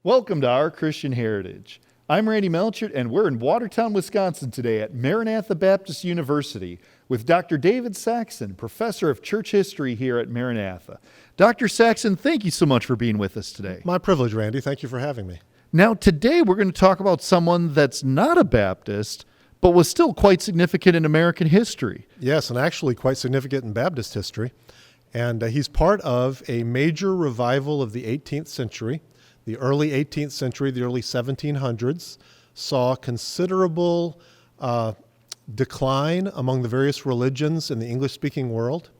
Welcome to Our Christian Heritage. I'm Randy Melchert, and we're in Watertown, Wisconsin today at Maranatha Baptist University with Dr. David Saxon, professor of church history here at Maranatha. Dr. Saxon, thank you so much for being with us today. My privilege, Randy. Thank you for having me. Now, today we're going to talk about someone that's not a Baptist, but was still quite significant in American history. Yes, and actually quite significant in Baptist history. And he's part of a major revival of the 18th century. The early 18th century, the early 1700s, saw considerable decline among the various religions in the English-speaking world.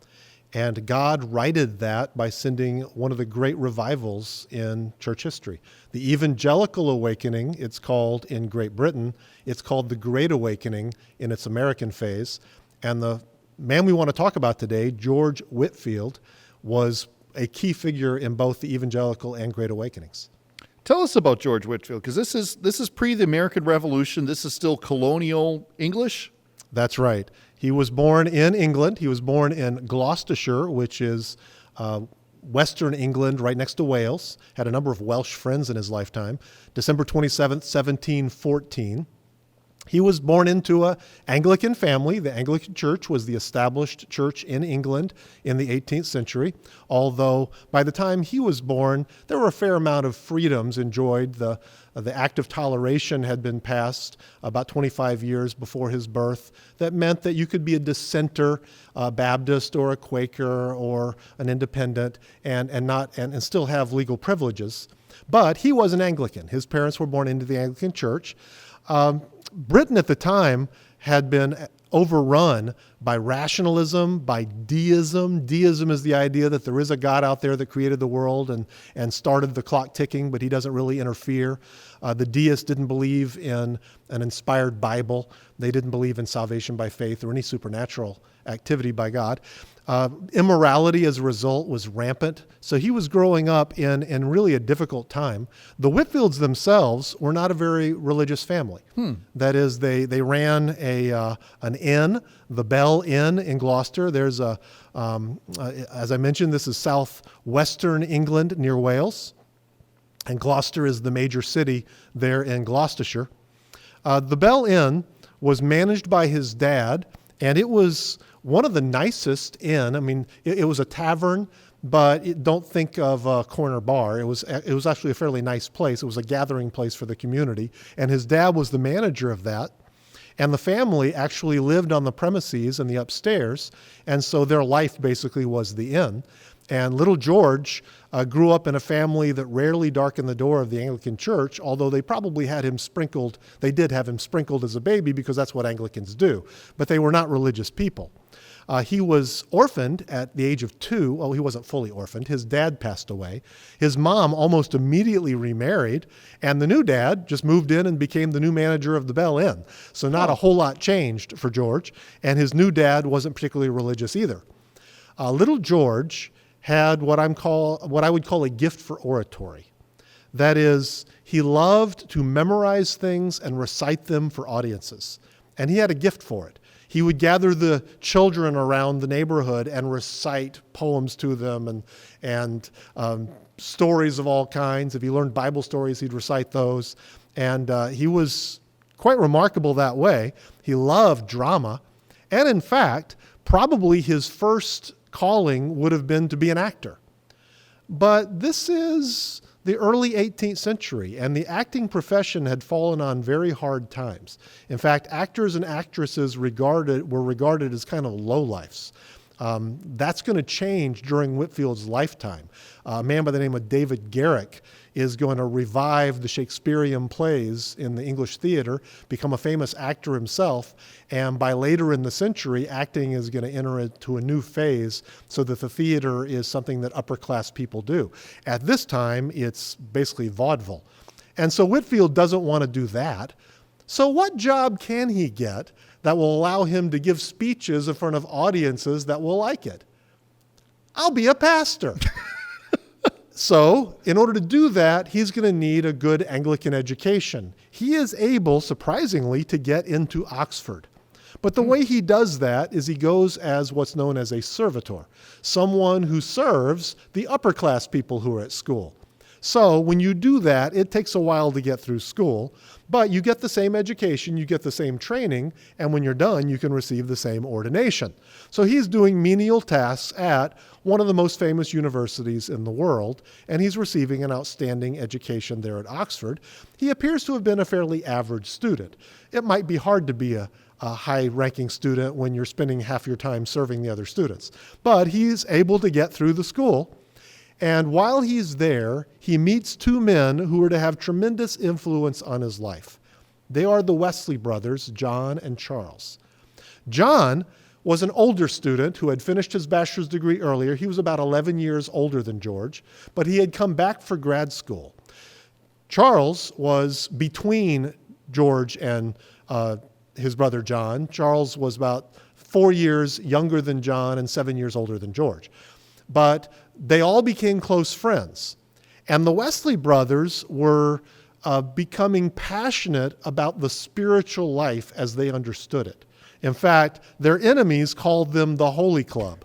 And God righted that by sending one of the great revivals in church history. The Evangelical Awakening, it's called in Great Britain. It's called the Great Awakening in its American phase. And the man we want to talk about today, George Whitefield, was a key figure in both the Evangelical and Great Awakenings. Tell us about George Whitefield, because this is pre the American Revolution. This is still colonial English. That's right. He was born in England. He was born in Gloucestershire, which is Western England, right next to Wales. Had a number of Welsh friends in his lifetime. December 27th, 1714. He was born into an Anglican family. The Anglican Church was the established church in England in the 18th century, although by the time he was born, there were a fair amount of freedoms enjoyed. The Act of Toleration had been passed about 25 years before his birth. That meant that you could be a dissenter, a Baptist or a Quaker or an independent, and still have legal privileges. But he was an Anglican. His parents were born into the Anglican Church. Britain at the time had been overrun by rationalism, by deism. Deism is the idea that there is a God out there that created the world and started the clock ticking, but he doesn't really interfere. The deists didn't believe in an inspired Bible. They didn't believe in salvation by faith or any supernatural activity by God. Immorality as a result was rampant. So he was growing up in really a difficult time. The Whitefields themselves were not a very religious family. That is, they ran an inn, the Bell Inn in Gloucester. There's as I mentioned, this is southwestern England near Wales. And Gloucester is the major city there in Gloucestershire. The Bell Inn was managed by his dad, and it was one of the nicest inn. I mean, it was a tavern, but don't think of a corner bar. It was actually a fairly nice place. It was a gathering place for the community, and his dad was the manager of that. And the family actually lived on the premises in the upstairs, and so their life basically was the inn. And little George grew up in a family that rarely darkened the door of the Anglican Church, although they probably had him sprinkled. They did have him sprinkled as a baby because that's what Anglicans do. But they were not religious people. He was orphaned at the age of 2. Well, he wasn't fully orphaned. His dad passed away. His mom almost immediately remarried, and the new dad just moved in and became the new manager of the Bell Inn. So not a whole lot changed for George, and his new dad wasn't particularly religious either. Little George had what I would call a gift for oratory. That is, he loved to memorize things and recite them for audiences, and he had a gift for it. He would gather the children around the neighborhood and recite poems to them and stories of all kinds. If he learned Bible stories, he'd recite those. And he was quite remarkable that way. He loved drama. And in fact, probably his first calling would have been to be an actor. But this is the early 18th century, and the acting profession had fallen on very hard times. In fact, actors and actresses were regarded as kind of lowlifes. That's going to change during Whitefield's lifetime. A man by the name of David Garrick is going to revive the Shakespearean plays in the English theater, become a famous actor himself, and by later in the century, acting is going to enter into a new phase so that the theater is something that upper-class people do. At this time, it's basically vaudeville. And so Whitefield doesn't want to do that. So what job can he get that will allow him to give speeches in front of audiences that will like it? I'll be a pastor. So in order to do that, he's going to need a good Anglican education. He is able, surprisingly, to get into Oxford. But the way he does that is he goes as what's known as a servitor, someone who serves the upper class people who are at school. So when you do that, it takes a while to get through school, but you get the same education, you get the same training, and when you're done, you can receive the same ordination. So he's doing menial tasks at one of the most famous universities in the world, and he's receiving an outstanding education there at Oxford. He appears to have been a fairly average student. It might be hard to be a high-ranking student when you're spending half your time serving the other students, but he's able to get through the school. And while he's there, he meets two men who are to have tremendous influence on his life. They are the Wesley brothers, John and Charles. John was an older student who had finished his bachelor's degree earlier. He was about 11 years older than George, but he had come back for grad school. Charles was between George and his brother John. Charles was about 4 years younger than John and 7 years older than George. But they all became close friends. And the Wesley brothers were becoming passionate about the spiritual life as they understood it. In fact, their enemies called them the Holy Club.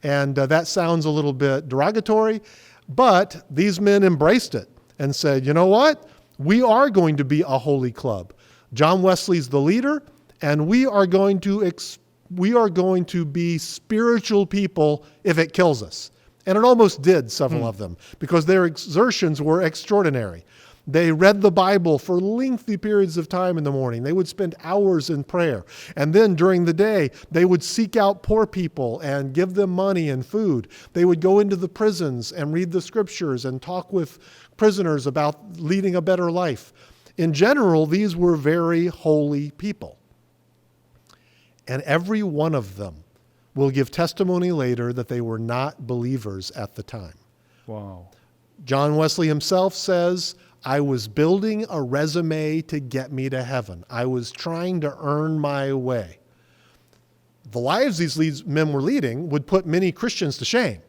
And that sounds a little bit derogatory, but these men embraced it and said, you know what? We are going to be a holy club. John Wesley's the leader, and we are going to be spiritual people if it kills us. And it almost did, several of them, because their exertions were extraordinary. They read the Bible for lengthy periods of time in the morning. They would spend hours in prayer. And then during the day, they would seek out poor people and give them money and food. They would go into the prisons and read the scriptures and talk with prisoners about leading a better life. In general, these were very holy people. And every one of them will give testimony later that they were not believers at the time. Wow. John Wesley himself says, I was building a resume to get me to heaven. I was trying to earn my way. The lives these men were leading would put many Christians to shame,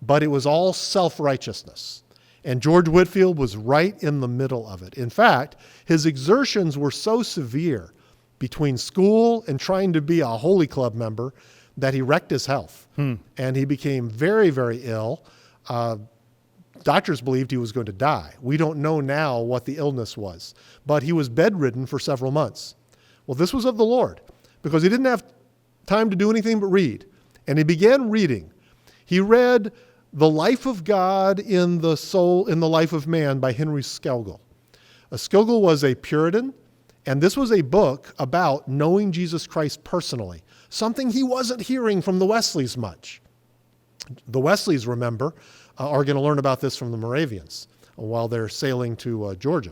but it was all self-righteousness. And George Whitefield was right in the middle of it. In fact, his exertions were so severe between school and trying to be a Holy Club member that he wrecked his health. And he became very, very ill. Doctors believed he was going to die. We don't know now what the illness was, but he was bedridden for several months. Well, this was of the Lord, because he didn't have time to do anything but read. And he began reading. He read The Life of God in the Soul, in the Life of Man by Henry Skelgel. Skelgel was a Puritan, and this was a book about knowing Jesus Christ personally, something he wasn't hearing from the Wesleys much. The Wesleys, remember, are going to learn about this from the Moravians while they're sailing to Georgia.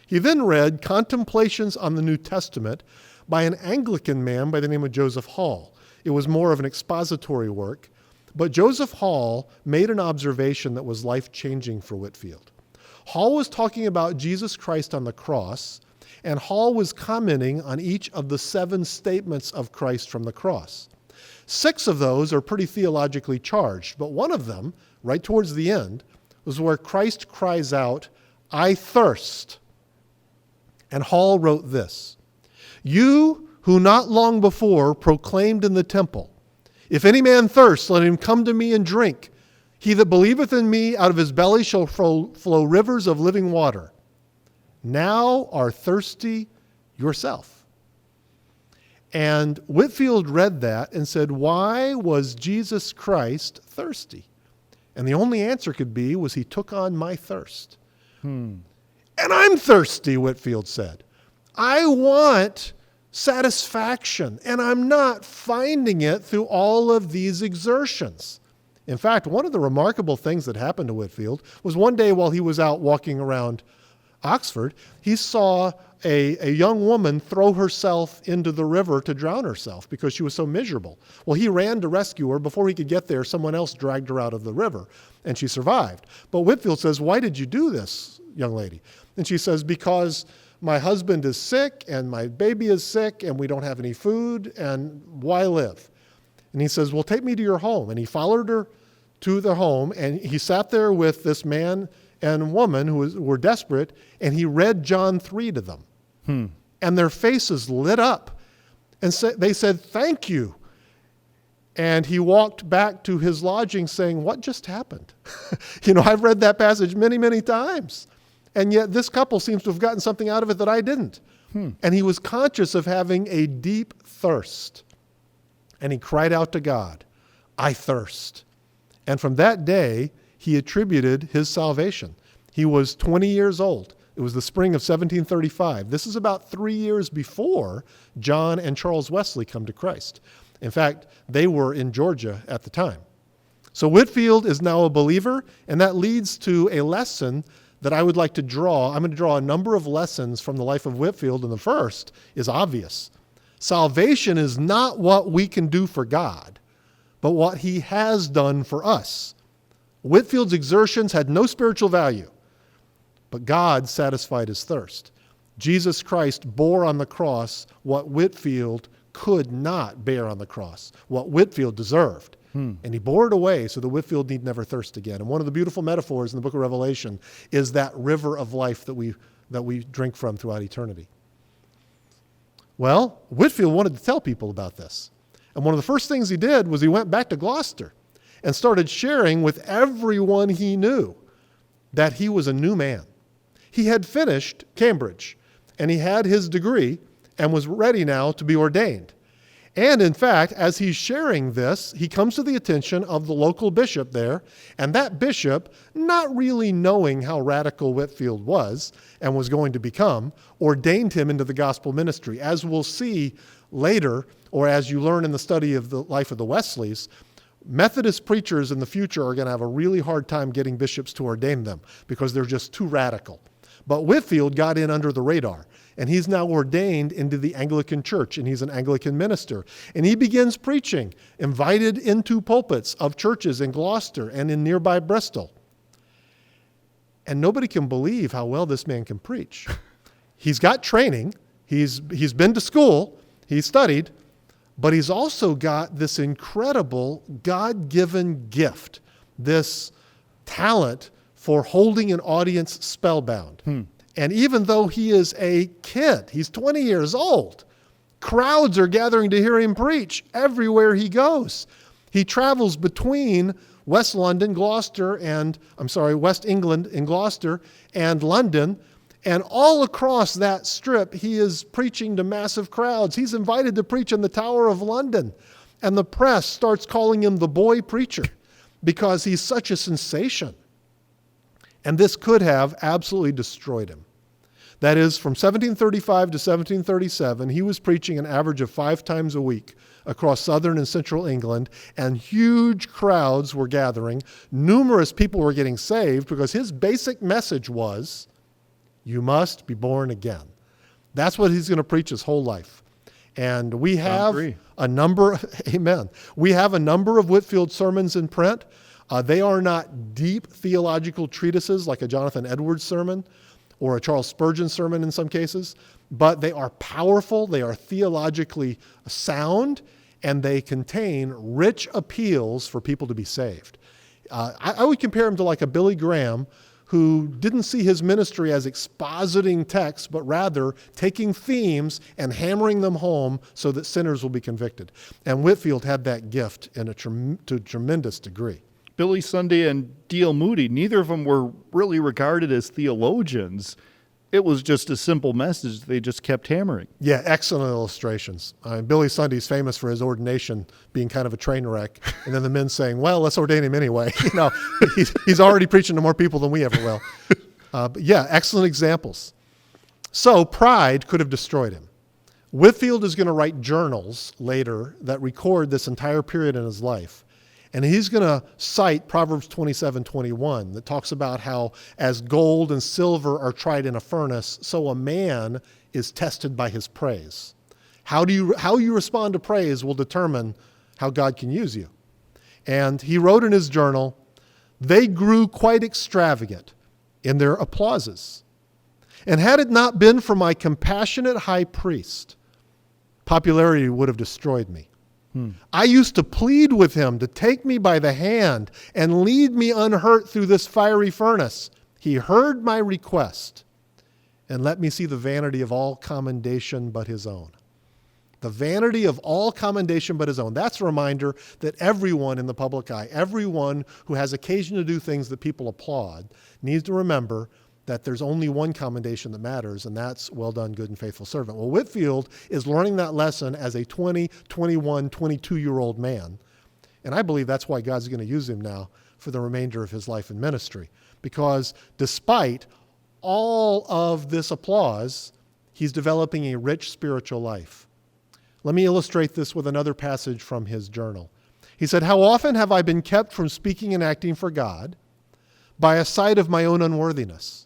He then read Contemplations on the New Testament by an Anglican man by the name of Joseph Hall. It was more of an expository work, but Joseph Hall made an observation that was life-changing for Whitefield. Hall was talking about Jesus Christ on the cross, and Hall was commenting on each of the 7 statements of Christ from the cross. 6 of those are pretty theologically charged, but one of them, right towards the end, was where Christ cries out, I thirst. And Hall wrote this, You who not long before proclaimed in the temple, If any man thirst, let him come to me and drink. He that believeth in me, out of his belly shall flow rivers of living water. Now are thirsty yourself. And Whitefield read that and said, why was Jesus Christ thirsty? And the only answer could be was he took on my thirst. And I'm thirsty, Whitefield said. I want satisfaction, and I'm not finding it through all of these exertions. In fact, one of the remarkable things that happened to Whitefield was one day while he was out walking around Oxford, he saw a young woman throw herself into the river to drown herself because she was so miserable. Well, he ran to rescue her. Before he could get there, someone else dragged her out of the river, and she survived. But Whitefield says, why did you do this, young lady? And she says, because my husband is sick, and my baby is sick, and we don't have any food, and why live? And he says, well, take me to your home. And he followed her to the home, and he sat there with this man and woman who were desperate, and he read John 3 to them. And their faces lit up. And they said, thank you. And he walked back to his lodging saying, what just happened? I've read that passage many, many times. And yet this couple seems to have gotten something out of it that I didn't. And he was conscious of having a deep thirst. And he cried out to God, I thirst. And from that day, he attributed his salvation. He was 20 years old. It was the spring of 1735. This is about 3 years before John and Charles Wesley come to Christ. In fact, they were in Georgia at the time. So Whitefield is now a believer, and that leads to a lesson that I would like to draw. I'm going to draw a number of lessons from the life of Whitefield, and the first is obvious. Salvation is not what we can do for God, but what he has done for us. Whitefield's exertions had no spiritual value, but God satisfied his thirst. Jesus Christ bore on the cross what Whitefield could not bear on the cross, what Whitefield deserved. And he bore it away so that Whitefield need never thirst again. And one of the beautiful metaphors in the book of Revelation is that river of life that we drink from throughout eternity. Well, Whitefield wanted to tell people about this. And one of the first things he did was he went back to Gloucester and started sharing with everyone he knew that he was a new man. He had finished Cambridge, and he had his degree and was ready now to be ordained. And in fact, as he's sharing this, he comes to the attention of the local bishop there, and that bishop, not really knowing how radical Whitefield was and was going to become, ordained him into the gospel ministry. As we'll see later, or as you learn in the study of the life of the Wesleys, Methodist preachers in the future are going to have a really hard time getting bishops to ordain them because they're just too radical. But Whitefield got in under the radar, and he's now ordained into the Anglican Church, and he's an Anglican minister. And he begins preaching, invited into pulpits of churches in Gloucester and in nearby Bristol. And nobody can believe how well this man can preach. He's got training. He's been to school. He's studied. But he's also got this incredible God-given gift, this talent for holding an audience spellbound. And even though he is a kid, he's 20 years old, crowds are gathering to hear him preach everywhere he goes. He travels between West England in Gloucester and London, and all across that strip, he is preaching to massive crowds. He's invited to preach in the Tower of London, and the press starts calling him the boy preacher because he's such a sensation. And this could have absolutely destroyed him. That is, from 1735 to 1737, he was preaching an average of 5 times a week across southern and central England, and huge crowds were gathering. Numerous people were getting saved because his basic message was, you must be born again. That's what he's going to preach his whole life. And we have a number, amen. We have a number of Whitefield sermons in print. They are not deep theological treatises like a Jonathan Edwards sermon or a Charles Spurgeon sermon in some cases, but they are powerful, they are theologically sound, and they contain rich appeals for people to be saved. I would compare him to like a Billy Graham who didn't see his ministry as expositing texts, but rather taking themes and hammering them home so that sinners will be convicted. And Whitefield had that gift to a tremendous degree. Billy Sunday and D.L. Moody, neither of them were really regarded as theologians. It was just a simple message they just kept hammering. Yeah, excellent illustrations. Billy Sunday's famous for his ordination being kind of a train wreck, and then the men saying, well, let's ordain him anyway. He's already preaching to more people than we ever will. But yeah, excellent examples. So pride could have destroyed him. Whitefield is going to write journals later that record this entire period in his life. And he's going to cite Proverbs 27:21 that talks about how as gold and silver are tried in a furnace, so a man is tested by his praise. How you respond to praise will determine how God can use you. And he wrote in his journal, they grew quite extravagant in their applauses. And had it not been for my compassionate high priest, popularity would have destroyed me. I used to plead with him to take me by the hand and lead me unhurt through this fiery furnace. He heard my request and let me see the vanity of all commendation but his own. The vanity of all commendation but his own. That's a reminder that everyone in the public eye, everyone who has occasion to do things that people applaud, needs to remember that there's only one commendation that matters, and that's well done, good and faithful servant. Well, Whitefield is learning that lesson as a 20, 21, 22-year-old man. And I believe that's why God's going to use him now for the remainder of his life in ministry. Because despite all of this applause, he's developing a rich spiritual life. Let me illustrate this with another passage from his journal. He said, "How often have I been kept from speaking and acting for God by a sight of my own unworthiness?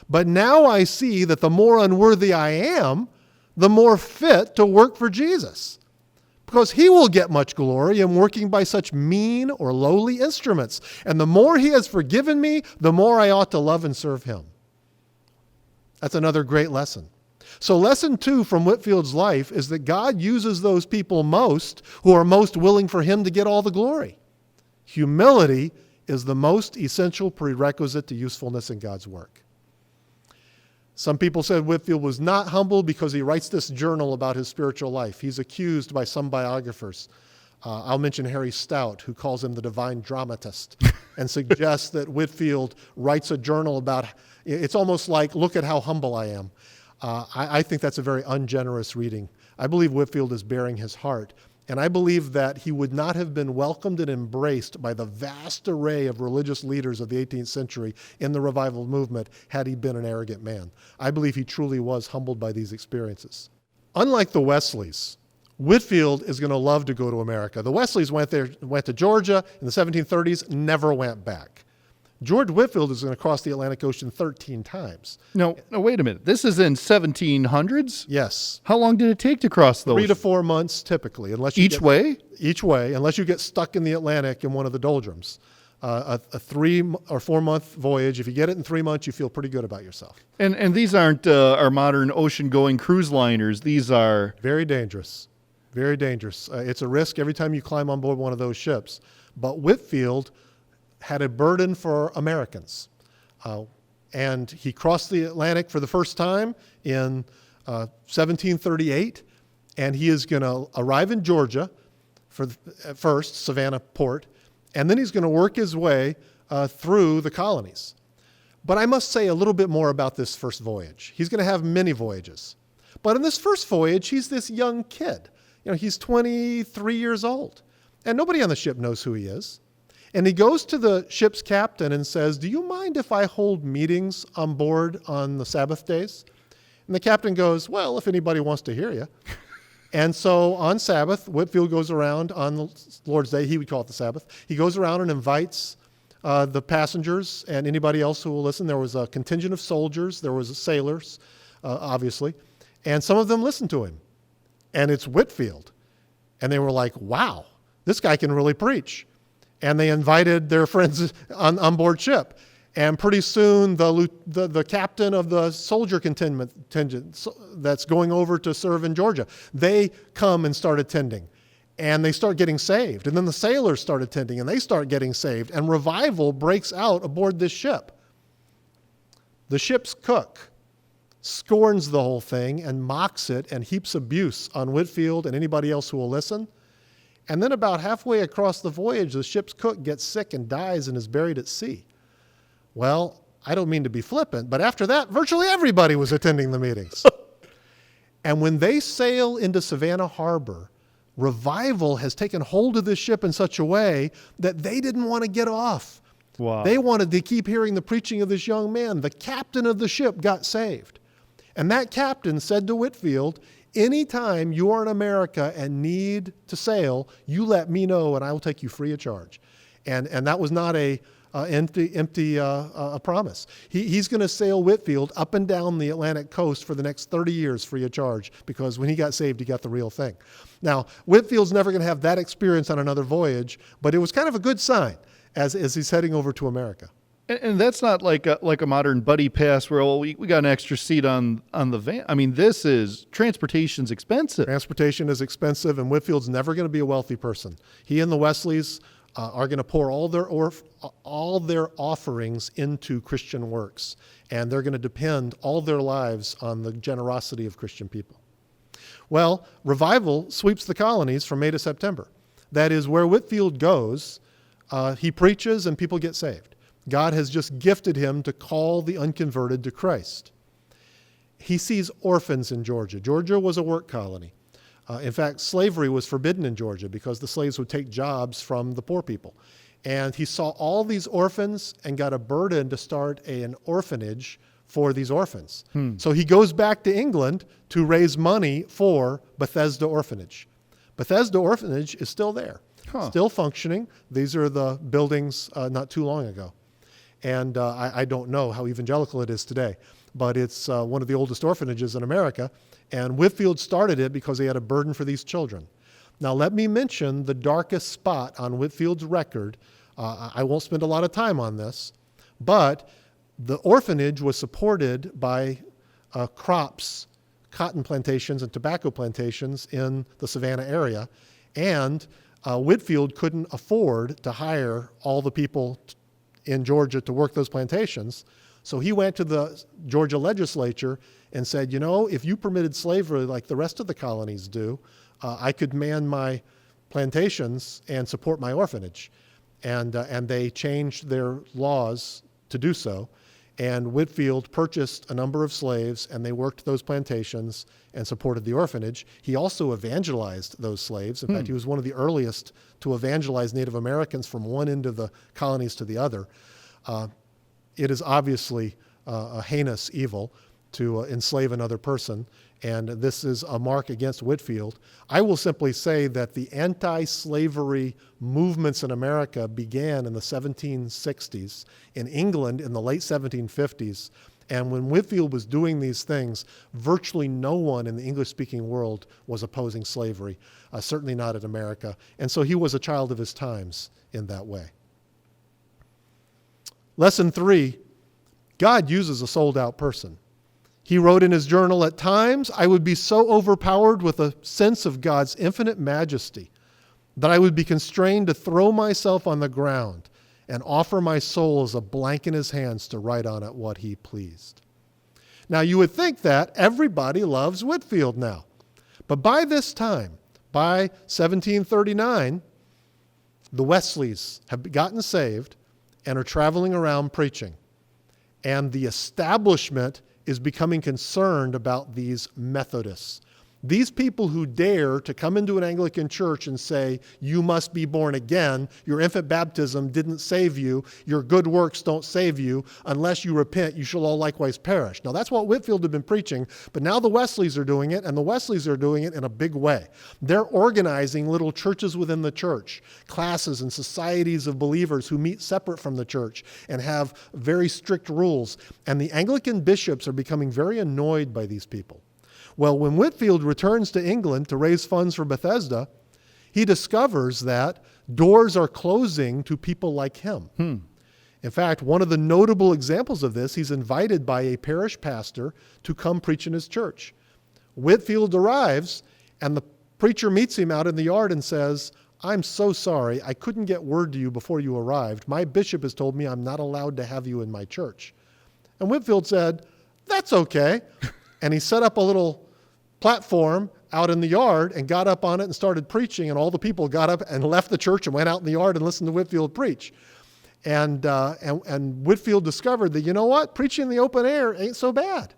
But now I see that the more unworthy I am, the more fit to work for Jesus, because he will get much glory in working by such mean or lowly instruments. And the more he has forgiven me, the more I ought to love and serve him." That's another great lesson. So lesson 2 from Whitefield's life is that God uses those people most who are most willing for him to get all the glory. Humility is the most essential prerequisite to usefulness in God's work. Some people said Whitefield was not humble because he writes this journal about his spiritual life. He's accused by some biographers. I'll mention Harry Stout, who calls him the divine dramatist, and suggests that Whitefield writes a journal about, it's almost like, look at how humble I am. I think that's a very ungenerous reading. I believe Whitefield is bearing his heart. And I believe that he would not have been welcomed and embraced by the vast array of religious leaders of the 18th century in the revival movement had he been an arrogant man. I believe he truly was humbled by these experiences. Unlike the Wesleys, Whitefield is going to love to go to America. The Wesleys went to Georgia in the 1730s, never went back. George Whitefield is going to cross the Atlantic Ocean 13 times. No, wait a minute. This is in 1700s? Yes. How long did it take to cross those? 3 to 4 months typically, unless you Each way? Each way, unless you get stuck in the Atlantic in one of the doldrums. A 3 or 4 month voyage. If you get it in 3 months, you feel pretty good about yourself. And these aren't our modern ocean-going cruise liners. These are... Very dangerous. Very dangerous. It's a risk every time you climb on board one of those ships. But Whitefield had a burden for Americans. And he crossed the Atlantic for the first time in 1738, and he is going to arrive in Georgia at first, Savannah Port, and then he's going to work his way through the colonies. But I must say a little bit more about this first voyage. He's going to have many voyages. But in this first voyage, he's this young kid. He's 23 years old, and nobody on the ship knows who he is. And he goes to the ship's captain and says, "Do you mind if I hold meetings on board on the Sabbath days?" And the captain goes, "Well, if anybody wants to hear you." And so on Sabbath, Whitefield goes around on the Lord's Day, he would call it the Sabbath. He goes around and invites the passengers and anybody else who will listen. There was a contingent of soldiers, there was sailors, obviously, and some of them listened to him. And it's Whitefield. And they were like, wow, this guy can really preach. And they invited their friends on board ship. And pretty soon, the captain of the soldier contingent that's going over to serve in Georgia, they come and start attending. And they start getting saved. And then the sailors start attending, and they start getting saved. And revival breaks out aboard this ship. The ship's cook scorns the whole thing and mocks it and heaps abuse on Whitefield and anybody else who will listen. And then about halfway across the voyage, the ship's cook gets sick and dies and is buried at sea. Well, I don't mean to be flippant, but after that, virtually everybody was attending the meetings. And when they sail into Savannah Harbor, revival has taken hold of this ship in such a way that they didn't want to get off. Wow. They wanted to keep hearing the preaching of this young man. The captain of the ship got saved. And that captain said to Whitefield, anytime you are in America and need to sail, you let me know and I will take you free of charge. And that was not a empty promise. He's going to sail Whitefield up and down the Atlantic coast for the next 30 years free of charge, because when he got saved, he got the real thing. Now, Whitefield's never going to have that experience on another voyage, but it was kind of a good sign as he's heading over to America. And that's not like a modern buddy pass where we got an extra seat on the van. I mean, transportation's expensive. Transportation is expensive, and Whitefield's never going to be a wealthy person. He and the Wesleys are going to pour all their offerings into Christian works, and they're going to depend all their lives on the generosity of Christian people. Well, revival sweeps the colonies from May to September. That is, where Whitefield goes, he preaches and people get saved. God has just gifted him to call the unconverted to Christ. He sees orphans in Georgia. Georgia was a work colony. In fact, slavery was forbidden in Georgia because the slaves would take jobs from the poor people. And he saw all these orphans and got a burden to start an orphanage for these orphans. So he goes back to England to raise money for Bethesda Orphanage. Bethesda Orphanage is still there, still functioning. These are the buildings not too long ago. And I don't know how evangelical it is today, but it's one of the oldest orphanages in America. And Whitefield started it because he had a burden for these children. Now, let me mention the darkest spot on Whitefield's record. I won't spend a lot of time on this, but the orphanage was supported by crops, cotton plantations and tobacco plantations in the Savannah area. And Whitefield couldn't afford to hire all the people in Georgia to work those plantations. So he went to the Georgia legislature and said, you know, if you permitted slavery like the rest of the colonies do, I could man my plantations and support my orphanage. And they changed their laws to do so. And Whitefield purchased a number of slaves, and they worked those plantations and supported the orphanage. He also evangelized those slaves. In fact, he was one of the earliest to evangelize Native Americans from one end of the colonies to the other. It is obviously a heinous evil to enslave another person, and this is a mark against Whitefield. I will simply say that the anti-slavery movements in America began in the 1760s, in England in the late 1750s, and when Whitefield was doing these things, virtually no one in the English-speaking world was opposing slavery, certainly not in America, and so he was a child of his times in that way. Lesson 3, God uses a sold-out person. He wrote in his journal, "At times I would be so overpowered with a sense of God's infinite majesty that I would be constrained to throw myself on the ground and offer my soul as a blank in his hands to write on it what he pleased." Now you would think that everybody loves Whitefield now. But by this time, by 1739, the Wesleys have gotten saved and are traveling around preaching. And the establishment is becoming concerned about these Methodists. These people who dare to come into an Anglican church and say, you must be born again, your infant baptism didn't save you, your good works don't save you, unless you repent, you shall all likewise perish. Now that's what Whitefield had been preaching, but now the Wesleys are doing it, and the Wesleys are doing it in a big way. They're organizing little churches within the church, classes and societies of believers who meet separate from the church and have very strict rules. And the Anglican bishops are becoming very annoyed by these people. Well, when Whitefield returns to England to raise funds for Bethesda, he discovers that doors are closing to people like him. In fact, one of the notable examples of this, he's invited by a parish pastor to come preach in his church. Whitefield arrives, and the preacher meets him out in the yard and says, "I'm so sorry, I couldn't get word to you before you arrived. My bishop has told me I'm not allowed to have you in my church." And Whitefield said, "That's okay." And he set up a little platform out in the yard and got up on it and started preaching, and all the people got up and left the church and went out in the yard and listened to Whitefield preach. And Whitefield discovered that, you know what? Preaching in the open air ain't so bad.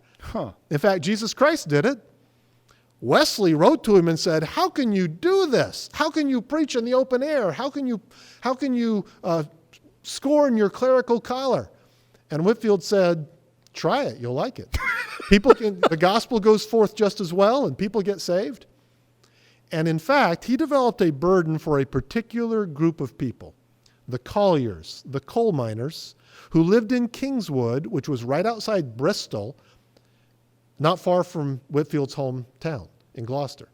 In fact, Jesus Christ did it. Wesley wrote to him and said, "How can you do this? How can you preach in the open air? How can you scorn your clerical collar?" And Whitefield said, "Try it. You'll like it." The gospel goes forth just as well, and people get saved. And in fact, he developed a burden for a particular group of people, the colliers, the coal miners, who lived in Kingswood, which was right outside Bristol, not far from Whitefield's hometown in Gloucester.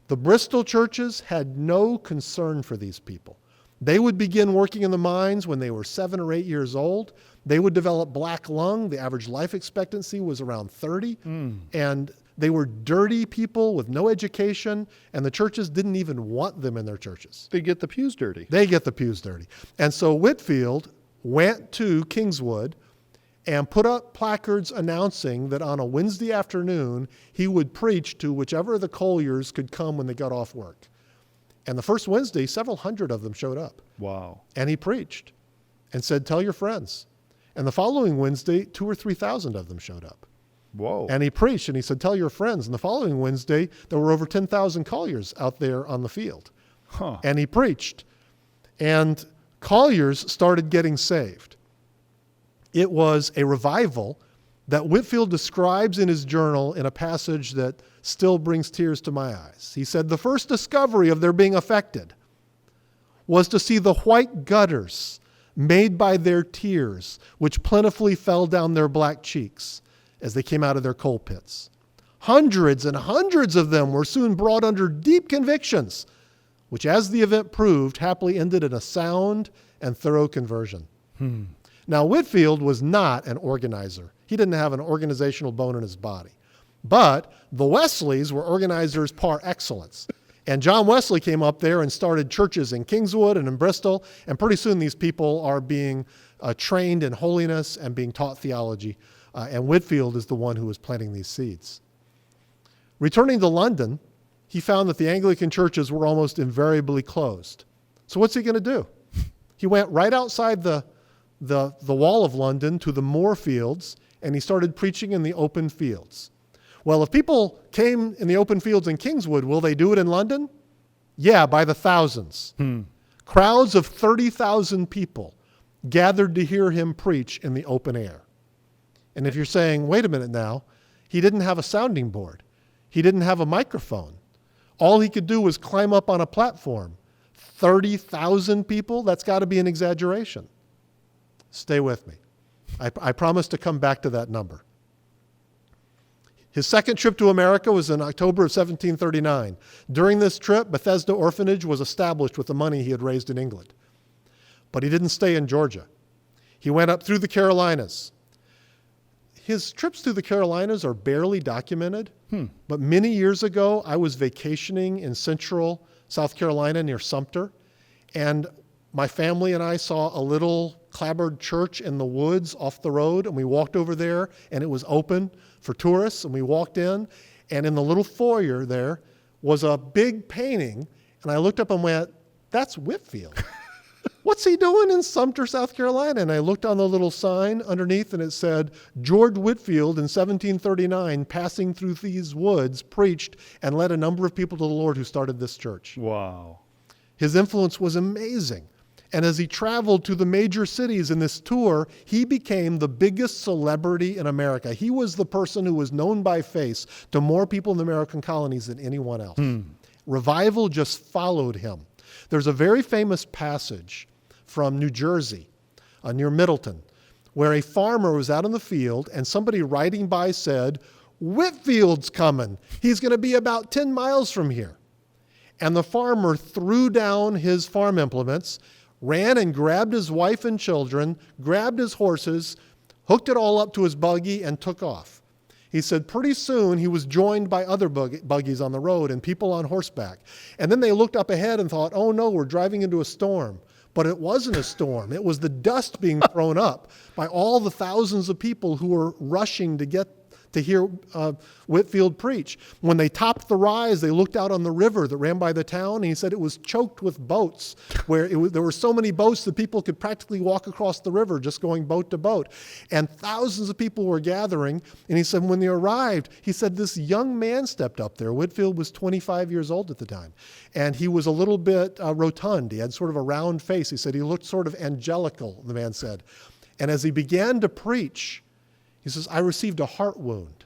The Bristol churches had no concern for these people. They would begin working in the mines when they were 7 or 8 years old. They would develop black lung. The average life expectancy was around 30. And they were dirty people with no education, and the churches didn't even want them in their churches. They get the pews dirty. They get the pews dirty. And so Whitefield went to Kingswood and put up placards announcing that on a Wednesday afternoon he would preach to whichever of the colliers could come when they got off work. And the first Wednesday, several hundred of them showed up. Wow. And he preached and said, tell your friends. And the following Wednesday, 2,000 or 3,000 of them showed up. Whoa. And he preached and he said, tell your friends. And the following Wednesday, there were over 10,000 colliers out there on the field. Huh. And he preached. And colliers started getting saved. It was a revival that Whitefield describes in his journal in a passage that still brings tears to my eyes. He said, the first discovery of their being affected was to see the white gutters made by their tears, which plentifully fell down their black cheeks as they came out of their coal pits. Hundreds and hundreds of them were soon brought under deep convictions, which, as the event proved, happily ended in a sound and thorough conversion. Now, Whitefield was not an organizer. He didn't have an organizational bone in his body. But the Wesleys were organizers par excellence. And John Wesley came up there and started churches in Kingswood and in Bristol. And pretty soon these people are being trained in holiness and being taught theology. And Whitefield is the one who was planting these seeds. Returning to London, he found that the Anglican churches were almost invariably closed. So what's he going to do? He went right outside the wall of London to the Moorfields, and he started preaching in the open fields. Well, if people came in the open fields in Kingswood, will they do it in London? Yeah, by the thousands. Crowds of 30,000 people gathered to hear him preach in the open air. And if you're saying, wait a minute now, he didn't have a sounding board. He didn't have a microphone. All he could do was climb up on a platform. 30,000 people? That's got to be an exaggeration. Stay with me. I promise to come back to that number. His second trip to America was in October of 1739. During this trip, Bethesda Orphanage was established with the money he had raised in England. But he didn't stay in Georgia. He went up through the Carolinas. His trips through the Carolinas are barely documented, but many years ago, I was vacationing in central South Carolina near Sumter, and my family and I saw a little clapboard church in the woods off the road, and we walked over there, and it was open for tourists, and we walked in, and in the little foyer there was a big painting, and I looked up and went, that's Whitefield. What's he doing in Sumter, South Carolina? And I looked on the little sign underneath, and it said, George Whitefield in 1739, passing through these woods, preached and led a number of people to the Lord who started this church. Wow. His influence was amazing. And as he traveled to the major cities in this tour, he became the biggest celebrity in America. He was the person who was known by face to more people in the American colonies than anyone else. Revival just followed him. There's a very famous passage from New Jersey, near Middleton, where a farmer was out in the field and somebody riding by said, Whitefield's coming. He's going to be about 10 miles from here. And the farmer threw down his farm implements, ran and grabbed his wife and children, grabbed his horses, hooked it all up to his buggy, and took off. He said pretty soon he was joined by other buggies on the road and people on horseback. And then they looked up ahead and thought, oh no, we're driving into a storm. But it wasn't a storm. It was the dust being thrown up by all the thousands of people who were rushing to hear Whitefield preach. When they topped the rise, they looked out on the river that ran by the town, and he said it was choked with boats, where there were so many boats that people could practically walk across the river just going boat to boat. And thousands of people were gathering, and he said when they arrived, he said this young man stepped up there. Whitefield was 25 years old at the time, and he was a little bit rotund. He had sort of a round face. He said he looked sort of angelical, the man said. And as he began to preach, he says, I received a heart wound,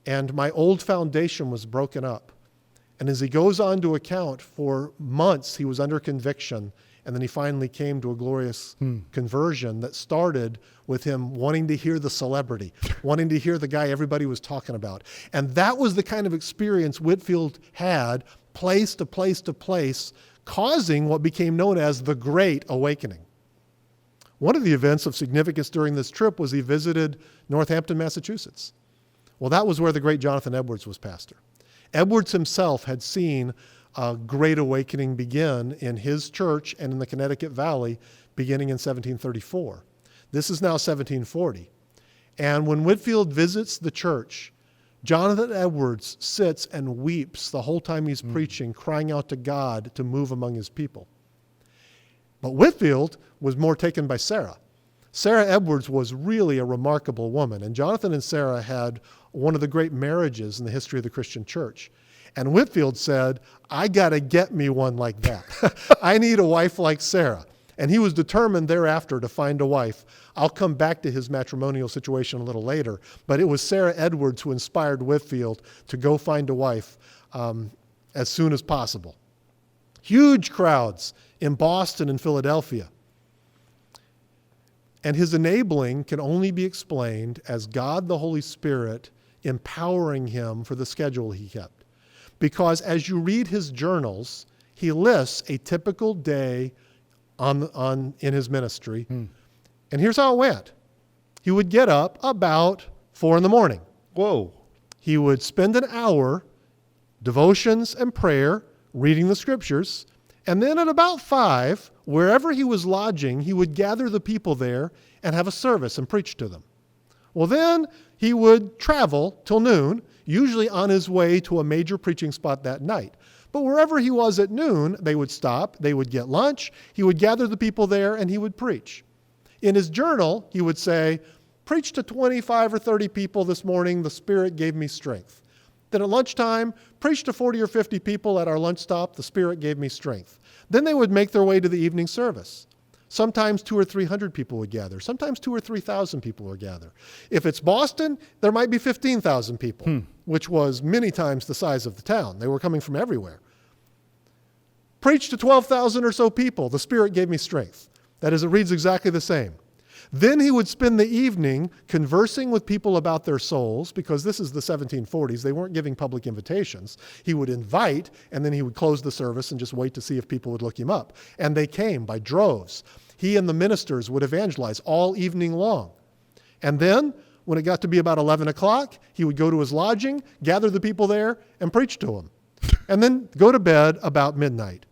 and my old foundation was broken up. And as he goes on to account, for months he was under conviction, and then he finally came to a glorious conversion that started with him wanting to hear the celebrity, wanting to hear the guy everybody was talking about. And that was the kind of experience Whitefield had, place to place to place, causing what became known as the Great Awakening. One of the events of significance during this trip was he visited Northampton, Massachusetts. Well, that was where the great Jonathan Edwards was pastor. Edwards himself had seen a great awakening begin in his church and in the Connecticut Valley beginning in 1734. This is now 1740. And when Whitefield visits the church, Jonathan Edwards sits and weeps the whole time he's preaching, crying out to God to move among his people. But Whitefield was more taken by Sarah. Sarah Edwards was really a remarkable woman, and Jonathan and Sarah had one of the great marriages in the history of the Christian church. And Whitefield said, I got to get me one like that. I need a wife like Sarah. And he was determined thereafter to find a wife. I'll come back to his matrimonial situation a little later, but it was Sarah Edwards who inspired Whitefield to go find a wife as soon as possible. Huge crowds in Boston and Philadelphia. And his enabling can only be explained as God the Holy Spirit empowering him for the schedule he kept. Because as you read his journals, he lists a typical day in his ministry. And here's how it went. He would get up about 4 a.m. Whoa. He would spend an hour, devotions and prayer, reading the scriptures. And then at about 5, wherever he was lodging, he would gather the people there and have a service and preach to them. Well, then he would travel till noon, usually on his way to a major preaching spot that night. But wherever he was at noon, they would stop, they would get lunch, he would gather the people there, and he would preach. In his journal, he would say, preach to 25 or 30 people this morning, the Spirit gave me strength. Then at lunchtime, preach to 40 or 50 people at our lunch stop, the Spirit gave me strength. Then they would make their way to the evening service. Sometimes 200 or 300 people would gather. Sometimes 2,000 or 3,000 people would gather. If it's Boston, there might be 15,000 people, which was many times the size of the town. They were coming from everywhere. Preach to 12,000 or so people. The Spirit gave me strength. That is, it reads exactly the same. Then he would spend the evening conversing with people about their souls, because this is the 1740s. They weren't giving public invitations. He would invite, and then he would close the service and just wait to see if people would look him up. And they came by droves. He and the ministers would evangelize all evening long. And then, when it got to be about 11 o'clock, he would go to his lodging, gather the people there, and preach to them. And then go to bed about midnight.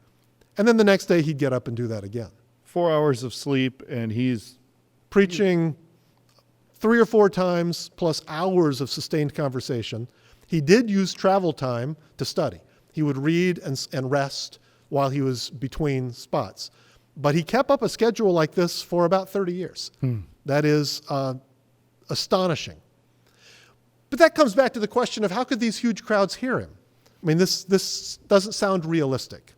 And then the next day, he'd get up and do that again. 4 hours of sleep, and he's preaching 3 or 4 times, plus hours of sustained conversation. He did use travel time to study. He would read and rest while he was between spots. But he kept up a schedule like this for about 30 years. That is astonishing. But that comes back to the question of how could these huge crowds hear him? I mean, this doesn't sound realistic.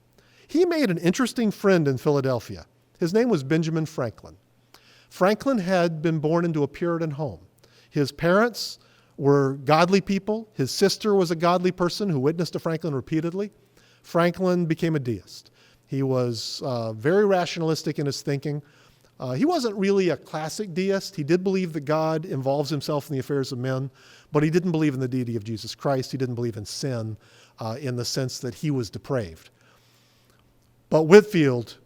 He made an interesting friend in Philadelphia. His name was Benjamin Franklin. Franklin had been born into a Puritan home. His parents were godly people. His sister was a godly person who witnessed to Franklin repeatedly. Franklin became a deist. He was very rationalistic in his thinking. He wasn't really a classic deist. He did believe that God involves himself in the affairs of men, but he didn't believe in the deity of Jesus Christ. He didn't believe in sin in the sense that he was depraved. But Whitefield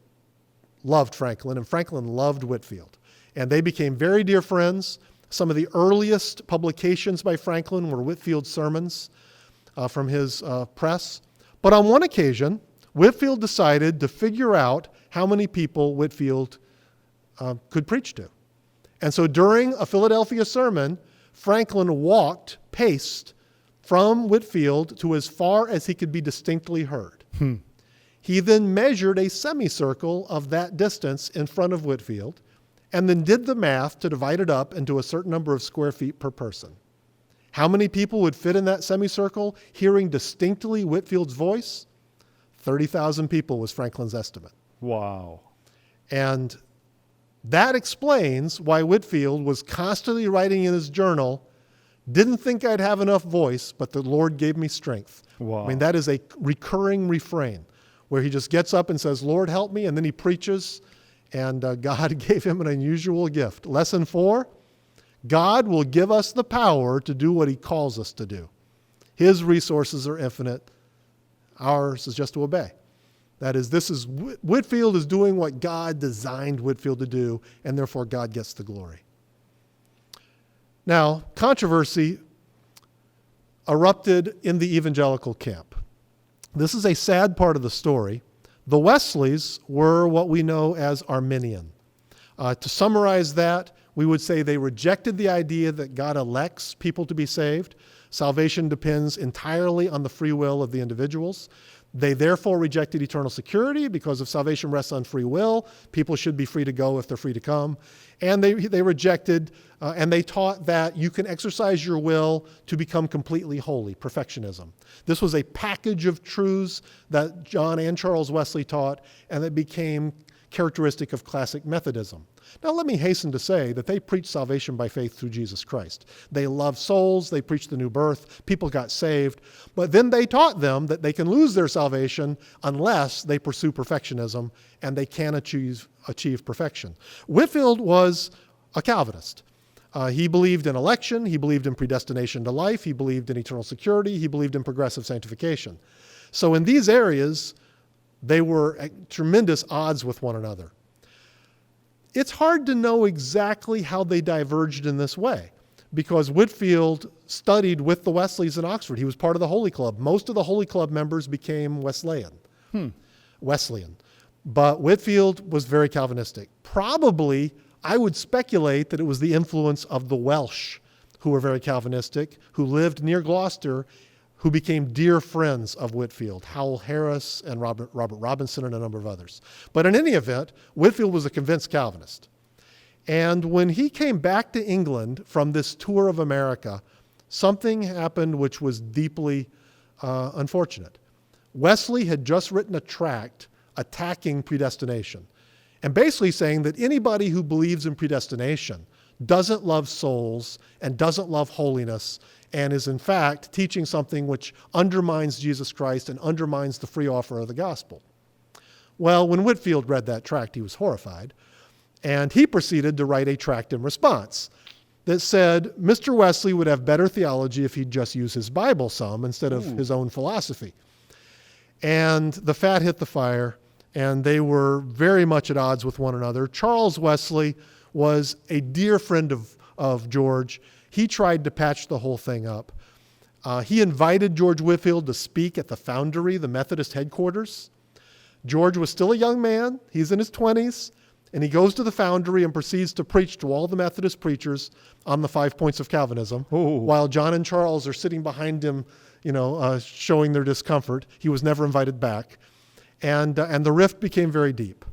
loved Franklin, and Franklin loved Whitefield. And they became very dear friends. Some of the earliest publications by Franklin were Whitefield's sermons from his press. But on one occasion, Whitefield decided to figure out how many people Whitefield could preach to. And so during a Philadelphia sermon, Franklin paced from Whitefield to as far as he could be distinctly heard. He then measured a semicircle of that distance in front of Whitefield, and then did the math to divide it up into a certain number of square feet per person. How many people would fit in that semicircle hearing distinctly Whitefield's voice? 30,000 people was Franklin's estimate. wow. And that explains why Whitefield was constantly writing in his journal, didn't think I'd have enough voice, but the Lord gave me strength. Wow. I mean, that is a recurring refrain where he just gets up and says, Lord, help me, and then he preaches. And God gave him an unusual gift. Lesson 4, God will give us the power to do what he calls us to do. His resources are infinite. Ours is just to obey. That is, Whitefield is doing what God designed Whitefield to do, and therefore God gets the glory. Now, controversy erupted in the evangelical camp. This is a sad part of the story. The Wesleys were what we know as Arminian. To summarize that, We would say they rejected the idea that God elects people to be saved. Salvation depends entirely on the free will of the individuals. They therefore rejected eternal security because if salvation rests on free will, people should be free to go if they're free to come. And they rejected and they taught that you can exercise your will to become completely holy, perfectionism. This was a package of truths that John and Charles Wesley taught, and that became characteristic of classic Methodism. Now, let me hasten to say that they preached salvation by faith through Jesus Christ. They loved souls. They preached the new birth. People got saved. But then they taught them that they can lose their salvation unless they pursue perfectionism, and they can achieve perfection. Whitefield was a Calvinist. He believed in election. He believed in predestination to life. He believed in eternal security. He believed in progressive sanctification. So in these areas, they were at tremendous odds with one another. It's hard to know exactly how they diverged in this way, because Whitefield studied with the Wesleys in Oxford. He was part of the Holy Club. Most of the Holy Club members became Wesleyan. But Whitefield was very Calvinistic. Probably, I would speculate that it was the influence of the Welsh, who were very Calvinistic, who lived near Gloucester, who became dear friends of Whitefield, Howell Harris and Robert Robinson and a number of others. But in any event, Whitefield was a convinced Calvinist. And when he came back to England from this tour of America, something happened which was deeply unfortunate. Wesley had just written a tract attacking predestination, and basically saying that anybody who believes in predestination doesn't love souls and doesn't love holiness, and is in fact teaching something which undermines Jesus Christ and undermines the free offer of the gospel. Well, when Whitefield read that tract, he was horrified, and he proceeded to write a tract in response that said Mr. Wesley would have better theology if he'd just use his Bible some instead of his own philosophy. And the fat hit the fire, and they were very much at odds with one another. Charles Wesley was a dear friend of George. He tried to patch the whole thing up. He invited George Whitefield to speak at the Foundry, the Methodist headquarters. George was still a young man. He's in his 20s. And he goes to the Foundry and proceeds to preach to all the Methodist preachers on the 5 points of Calvinism, while John and Charles are sitting behind him, showing their discomfort. He was never invited back. And the rift became very deep.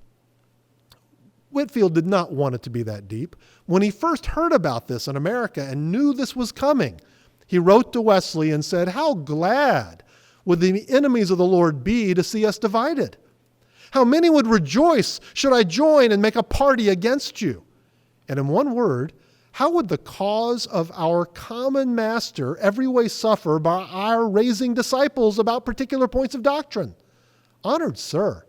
Whitefield did not want it to be that deep. When he first heard about this in America and knew this was coming, he wrote to Wesley and said, "How glad would the enemies of the Lord be to see us divided? How many would rejoice should I join and make a party against you?" And in one word, how would the cause of our common master every way suffer by our raising disciples about particular points of doctrine? Honored sir,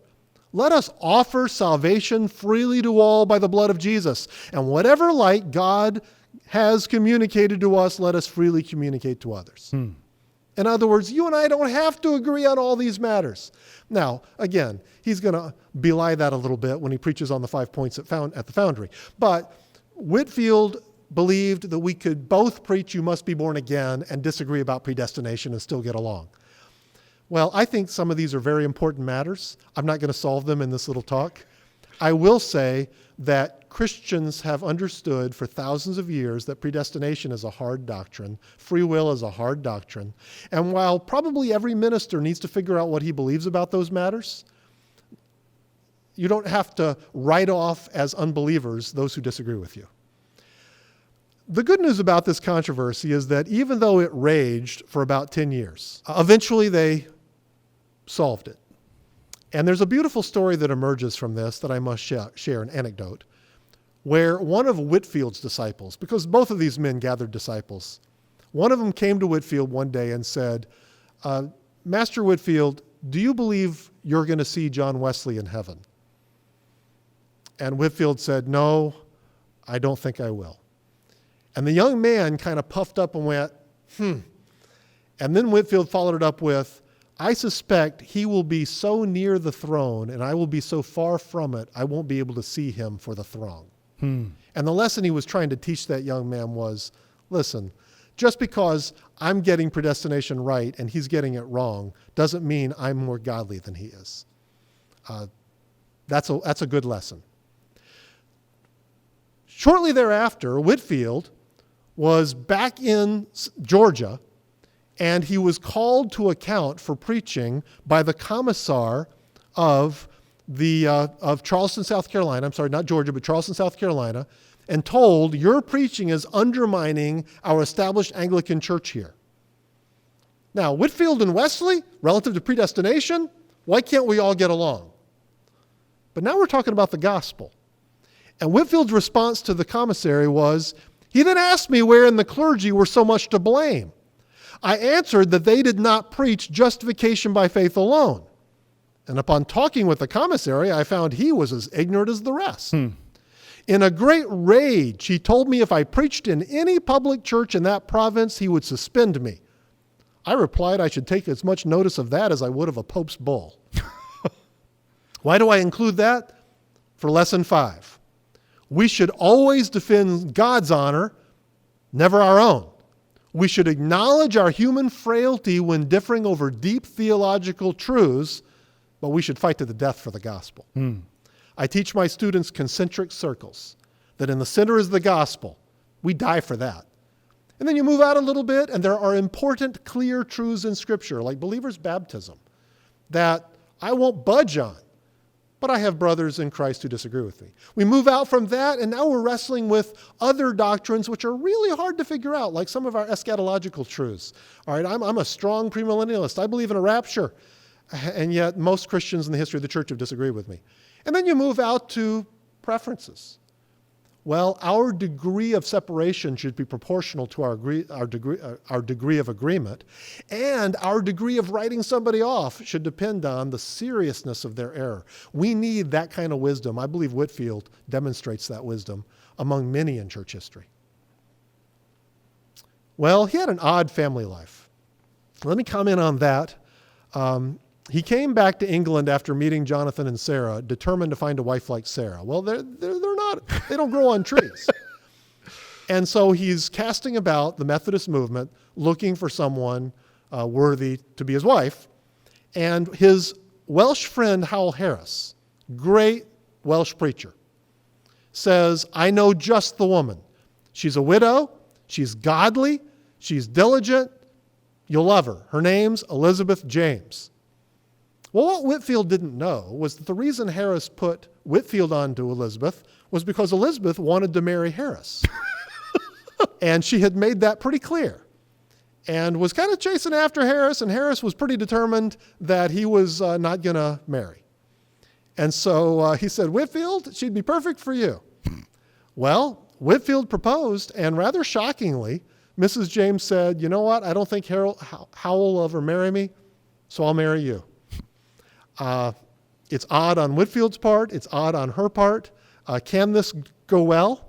let us offer salvation freely to all by the blood of Jesus. And whatever light God has communicated to us, let us freely communicate to others. In other words, you and I don't have to agree on all these matters. Now, again, he's going to belie that a little bit when he preaches on the 5 points at the Foundry. But Whitefield believed that we could both preach you must be born again and disagree about predestination and still get along. Well, I think some of these are very important matters. I'm not going to solve them in this little talk. I will say that Christians have understood for thousands of years that predestination is a hard doctrine, free will is a hard doctrine, and while probably every minister needs to figure out what he believes about those matters, you don't have to write off as unbelievers those who disagree with you. The good news about this controversy is that even though it raged for about 10 years, eventually they solved it. And there's a beautiful story that emerges from this that I must share, an anecdote, where one of Whitefield's disciples, because both of these men gathered disciples, one of them came to Whitefield one day and said, Master Whitefield, do you believe you're going to see John Wesley in heaven? And Whitefield said, no, I don't think I will. And the young man kind of puffed up and went, And then Whitefield followed it up with, I suspect he will be so near the throne and I will be so far from it, I won't be able to see him for the throng. And the lesson he was trying to teach that young man was, listen, just because I'm getting predestination right and he's getting it wrong doesn't mean I'm more godly than he is. That's a good lesson. Shortly thereafter, Whitefield was back in Georgia, and he was called to account for preaching by the commissar of Charleston, South Carolina. I'm sorry, not Georgia, but Charleston, South Carolina, and told, your preaching is undermining our established Anglican church here. Now, Whitefield and Wesley, relative to predestination, why can't we all get along? But now we're talking about the gospel. And Whitefield's response to the commissary was, he then asked me wherein the clergy were so much to blame. I answered that they did not preach justification by faith alone. And upon talking with the commissary, I found he was as ignorant as the rest. In a great rage, he told me if I preached in any public church in that province, he would suspend me. I replied I should take as much notice of that as I would of a pope's bull. Why do I include that? For lesson 5. We should always defend God's honor, never our own. We should acknowledge our human frailty when differing over deep theological truths, but we should fight to the death for the gospel. I teach my students concentric circles, that in the center is the gospel. We die for that. And then you move out a little bit, and there are important, clear truths in Scripture, like believers' baptism, that I won't budge on. But I have brothers in Christ who disagree with me. We move out from that, and now we're wrestling with other doctrines which are really hard to figure out, like some of our eschatological truths. All right, I'm a strong premillennialist. I believe in a rapture. And yet most Christians in the history of the church have disagreed with me. And then you move out to preferences. Well, our degree of separation should be proportional to our degree of agreement, and our degree of writing somebody off should depend on the seriousness of their error. We need that kind of wisdom. I believe Whitefield demonstrates that wisdom among many in church history. Well, he had an odd family life. Let me comment on that. He came back to England after meeting Jonathan and Sarah, determined to find a wife like Sarah. Well, they're not, they don't grow on trees. And so he's casting about the Methodist movement, looking for someone worthy to be his wife. And his Welsh friend, Howell Harris, great Welsh preacher, says, I know just the woman. She's a widow. She's godly. She's diligent. You'll love her. Her name's Elizabeth James. Well, what Whitefield didn't know was that the reason Harris put Whitefield on to Elizabeth was because Elizabeth wanted to marry Harris. And she had made that pretty clear and was kind of chasing after Harris, and Harris was pretty determined that he was not going to marry. And so he said, Whitefield, she'd be perfect for you. Well, Whitefield proposed, and rather shockingly, Mrs. James said, you know what, I don't think Howell will ever marry me, so I'll marry you. It's odd on Whitefield's part. It's odd on her part. Can this go well?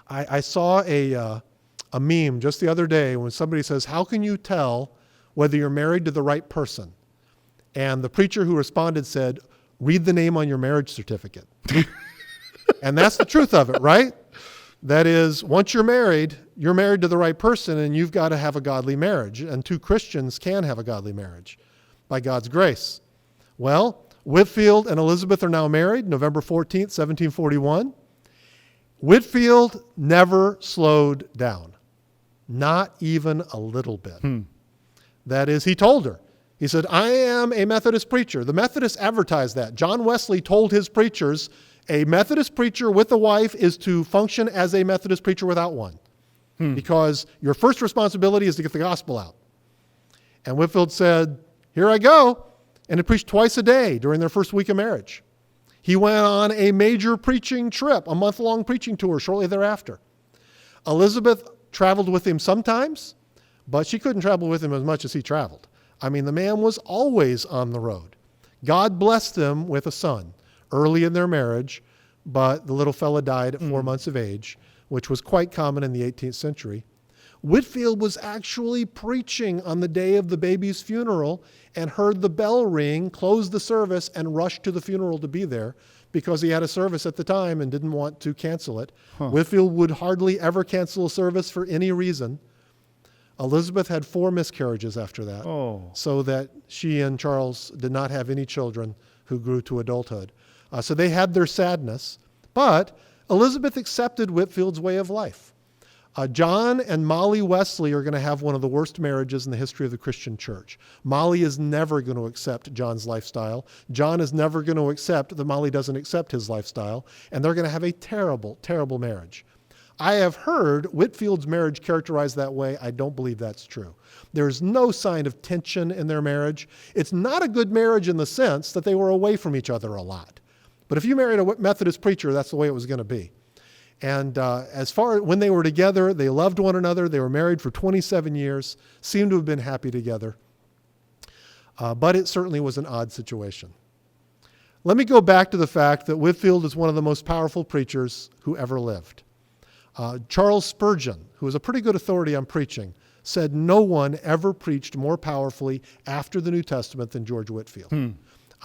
I saw a meme just the other day when somebody says, how can you tell whether you're married to the right person? And the preacher who responded said, read the name on your marriage certificate. And that's the truth of it, right? That is, once you're married to the right person, and you've got to have a godly marriage. And two Christians can have a godly marriage by God's grace. Well, Whitefield and Elizabeth are now married, November 14th, 1741. Whitefield never slowed down, not even a little bit. That is, he told her, he said, I am a Methodist preacher. The Methodists advertised that. John Wesley told his preachers, a Methodist preacher with a wife is to function as a Methodist preacher without one, because your first responsibility is to get the gospel out. And Whitefield said, here I go. And he preached twice a day during their first week of marriage. He went on a major preaching trip, a month-long preaching tour shortly thereafter. Elizabeth traveled with him sometimes, but she couldn't travel with him as much as he traveled. I mean, the man was always on the road. God blessed them with a son early in their marriage, but the little fella died at 4 months of age, which was quite common in the 18th century. Whitefield was actually preaching on the day of the baby's funeral and heard the bell ring, closed the service, and rushed to the funeral to be there because he had a service at the time and didn't want to cancel it. Whitefield would hardly ever cancel a service for any reason. Elizabeth had 4 miscarriages after that, so that she and Charles did not have any children who grew to adulthood. So they had their sadness, but Elizabeth accepted Whitfield's way of life. John and Molly Wesley are going to have one of the worst marriages in the history of the Christian church. Molly is never going to accept John's lifestyle. John is never going to accept that Molly doesn't accept his lifestyle, and they're going to have a terrible, terrible marriage. I have heard Whitfield's marriage characterized that way. I don't believe that's true. There's no sign of tension in their marriage. It's not a good marriage in the sense that they were away from each other a lot. But if you married a Methodist preacher, that's the way it was going to be. And as far as when they were together, they loved one another. They were married for 27 years, seemed to have been happy together. But it certainly was an odd situation. Let me go back to the fact that Whitefield is one of the most powerful preachers who ever lived. Charles Spurgeon, who is a pretty good authority on preaching, said no one ever preached more powerfully after the New Testament than George Whitefield.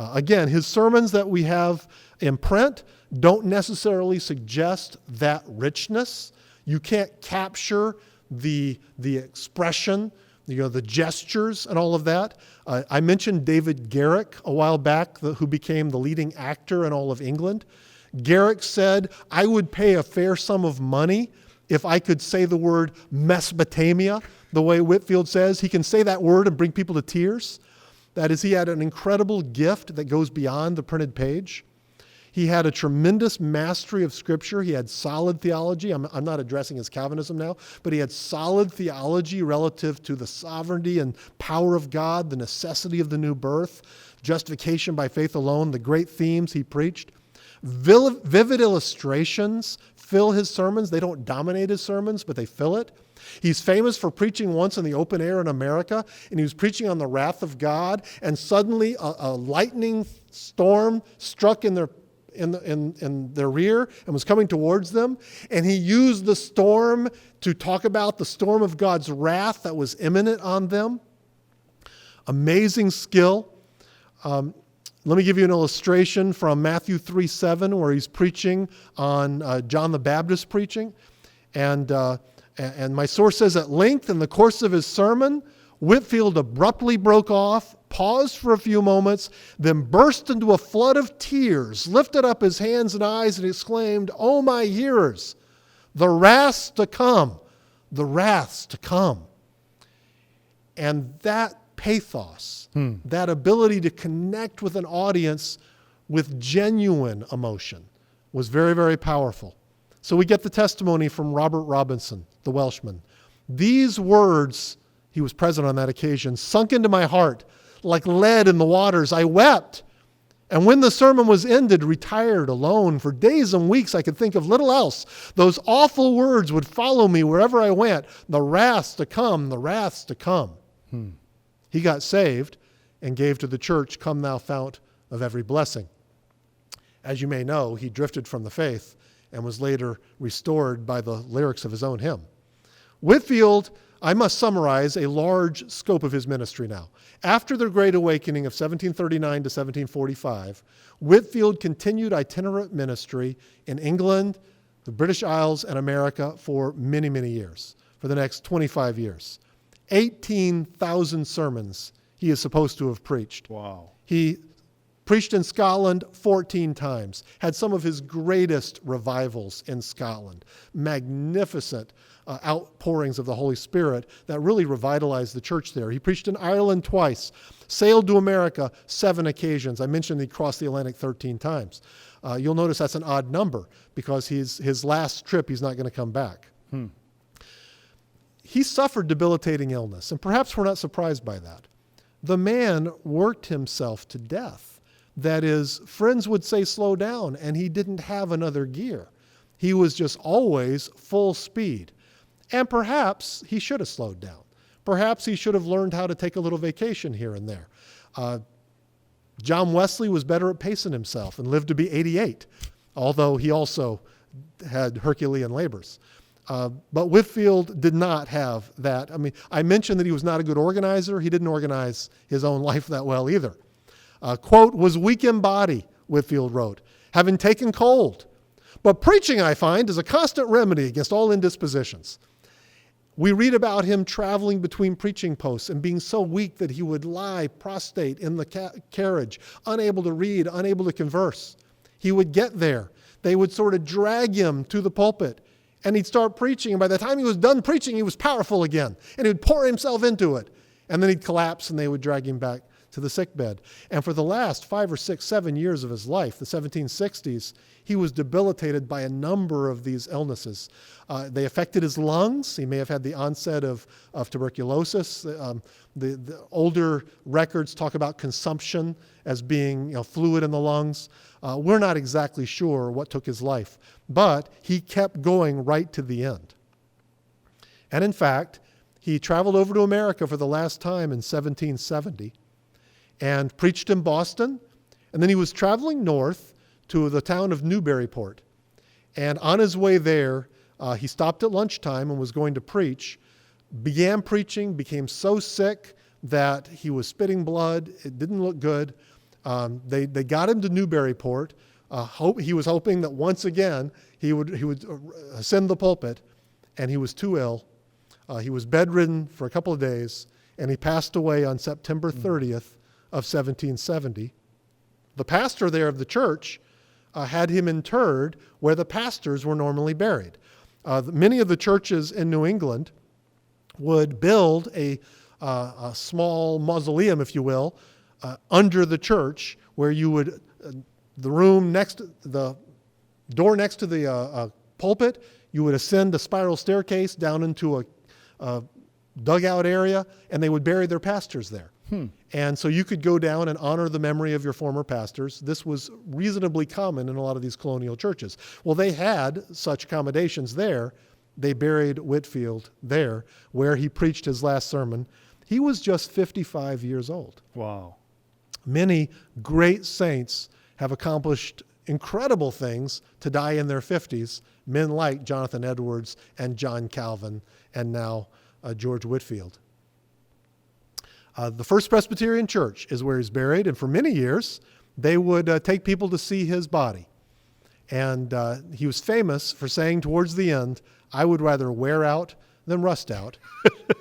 Again, his sermons that we have in print don't necessarily suggest that richness. You can't capture the expression, the gestures and all of that. I mentioned David Garrick a while back, who became the leading actor in all of England. Garrick said, I would pay a fair sum of money if I could say the word Mesopotamia the way Whitefield says. He can say that word and bring people to tears. That is, he had an incredible gift that goes beyond the printed page. He had a tremendous mastery of Scripture. He had solid theology. I'm not addressing his Calvinism now, but he had solid theology relative to the sovereignty and power of God, the necessity of the new birth, justification by faith alone, the great themes he preached. Vivid illustrations fill his sermons. They don't dominate his sermons, but they fill it. He's famous for preaching once in the open air in America, and he was preaching on the wrath of God, and suddenly a lightning storm struck in their rear and was coming towards them, and he used the storm to talk about the storm of God's wrath that was imminent on them. Amazing skill. Let me give you an illustration from Matthew 3:7, where he's preaching on John the Baptist preaching. And my source says, at length in the course of his sermon, Whitefield abruptly broke off, paused for a few moments, then burst into a flood of tears, lifted up his hands and eyes, and exclaimed, "O my hearers, the wrath's to come, the wrath's to come." And that pathos, that ability to connect with an audience with genuine emotion was very, very powerful. So we get the testimony from Robert Robinson, the Welshman. These words, he was present on that occasion, sunk into my heart like lead in the waters. I wept. And when the sermon was ended, retired alone. For days and weeks I could think of little else. Those awful words would follow me wherever I went. The wrath's to come, the wrath's to come. He got saved and gave to the church, "Come thou fount of every blessing." As you may know, he drifted from the faith and was later restored by the lyrics of his own hymn. Whitefield, I must summarize a large scope of his ministry now. After the Great Awakening of 1739 to 1745, Whitefield continued itinerant ministry in England, the British Isles, and America for many, many years, for the next 25 years. 18,000 sermons he is supposed to have preached. Wow. He preached in Scotland 14 times, had some of his greatest revivals in Scotland, magnificent outpourings of the Holy Spirit that really revitalized the church there. He preached in Ireland twice, sailed to America 7 occasions. I mentioned he crossed the Atlantic 13 times. You'll notice that's an odd number because his last trip, he's not going to come back. He suffered debilitating illness, and perhaps we're not surprised by that. The man worked himself to death. That is, friends would say slow down, and he didn't have another gear. He was just always full speed. And perhaps he should have slowed down. Perhaps he should have learned how to take a little vacation here and there. John Wesley was better at pacing himself and lived to be 88, although he also had Herculean labors. But Whitefield did not have that. I mean, I mentioned that he was not a good organizer. He didn't organize his own life that well either. Quote, "was weak in body," Whitefield wrote, "having taken cold. But preaching, I find, is a constant remedy against all indispositions." We read about him traveling between preaching posts and being so weak that he would lie prostrate in the carriage, unable to read, unable to converse. He would get there. they would sort of drag him to the pulpit, and he'd start preaching. And by the time he was done preaching, he was powerful again, and he would pour himself into it. And then he'd collapse, and they would drag him back to the sickbed. And for the last 5 or 6, 7 years of his life, the 1760s, he was debilitated by a number of these illnesses. They affected his lungs. He may have had the onset of tuberculosis. The older records talk about consumption as being fluid in the lungs. We're not exactly sure what took his life, but he kept going right to the end. And in fact, he traveled over to America for the last time in 1770 and preached in Boston. And then he was traveling north to the town of Newburyport. And on his way there, he stopped at lunchtime and was going to preach, began preaching, became so sick that he was spitting blood. It didn't look good. They got him to Newburyport. He was hoping that once again he would ascend the pulpit, and he was too ill. He was bedridden for a couple of days, and he passed away on September 30th of 1770. The pastor there of the church had him interred where the pastors were normally buried. Many of the churches in New England would build a small mausoleum, if you will, under the church, where you would, the room next, the door next to the pulpit, you would ascend a spiral staircase down into a dugout area, and they would bury their pastors there. And so you could go down and honor the memory of your former pastors. This was reasonably common in a lot of these colonial churches. Well, they had such accommodations there. They buried Whitefield there, where he preached his last sermon. He was just 55 years old. Wow. Many great saints have accomplished incredible things to die in their 50s, men like Jonathan Edwards and John Calvin, and now George Whitefield. The First Presbyterian Church is where he's buried, and for many years, they would take people to see his body. And he was famous for saying towards the end, "I would rather wear out than rust out."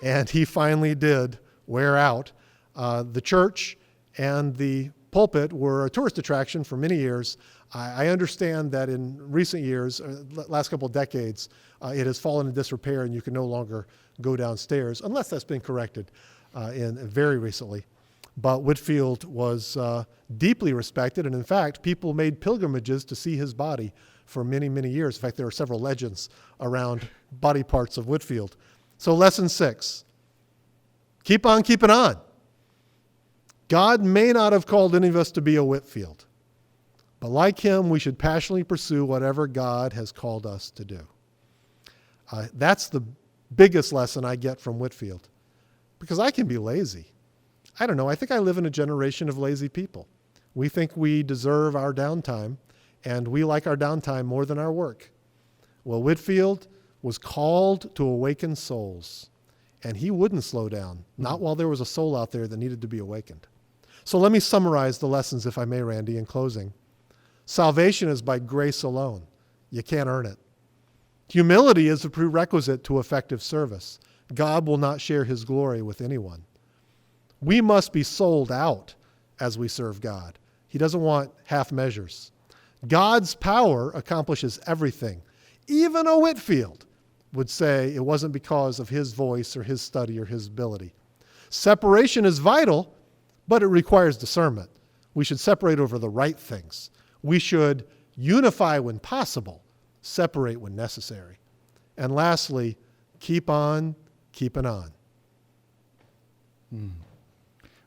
And he finally did wear out. The church and the pulpit were a tourist attraction for many years. I understand that in recent years, last couple of decades, it has fallen in disrepair, and you can no longer go downstairs, unless that's been corrected very recently. But Whitefield was deeply respected, and in fact, people made pilgrimages to see his body for many, many years. In fact, there are several legends around body parts of Whitefield. So lesson 6, keep on keeping on. God may not have called any of us to be a Whitefield, but like him, we should passionately pursue whatever God has called us to do. That's the biggest lesson I get from Whitefield, because I can be lazy. I don't know. I think I live in a generation of lazy people. We think we deserve our downtime, and we like our downtime more than our work. Well, Whitefield was called to awaken souls, and he wouldn't slow down, not while there was a soul out there that needed to be awakened. So let me summarize the lessons, if I may, Randy, in closing. Salvation is by grace alone. You can't earn it. Humility is a prerequisite to effective service. God will not share his glory with anyone. We must be sold out as we serve God. He doesn't want half measures. God's power accomplishes everything. Even a Whitefield would say it wasn't because of his voice or his study or his ability. Separation is vital, but it requires discernment. We should separate over the right things. We should unify when possible, separate when necessary. And lastly, keep on keeping on.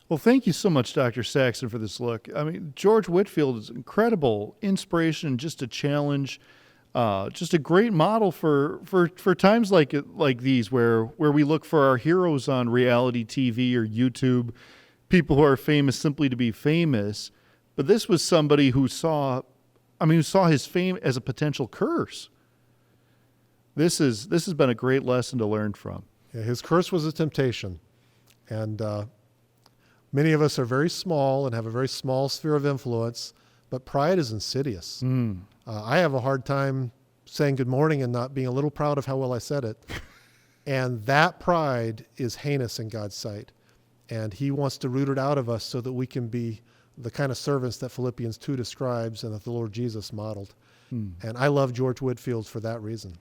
Well, thank you so much, Dr. Saxon, for this look. I mean, George Whitefield is incredible inspiration, just a challenge, just a great model for times like these where we look for our heroes on reality TV or YouTube, people who are famous simply to be famous. But this was somebody who saw his fame as a potential curse. This has been a great lesson to learn from. Yeah, his curse was a temptation. And many of us are very small and have a very small sphere of influence, but pride is insidious. I have a hard time saying good morning and not being a little proud of how well I said it. And that pride is heinous in God's sight. And he wants to root it out of us so that we can be the kind of servants that Philippians 2 describes and that the Lord Jesus modeled. And I love George Whitefield for that reason.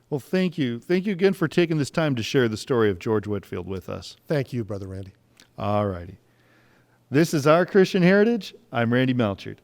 Well, thank you. Thank you again for taking this time to share the story of George Whitefield with us. Thank you, Brother Randy. All righty. This is Our Christian Heritage. I'm Randy Melchert.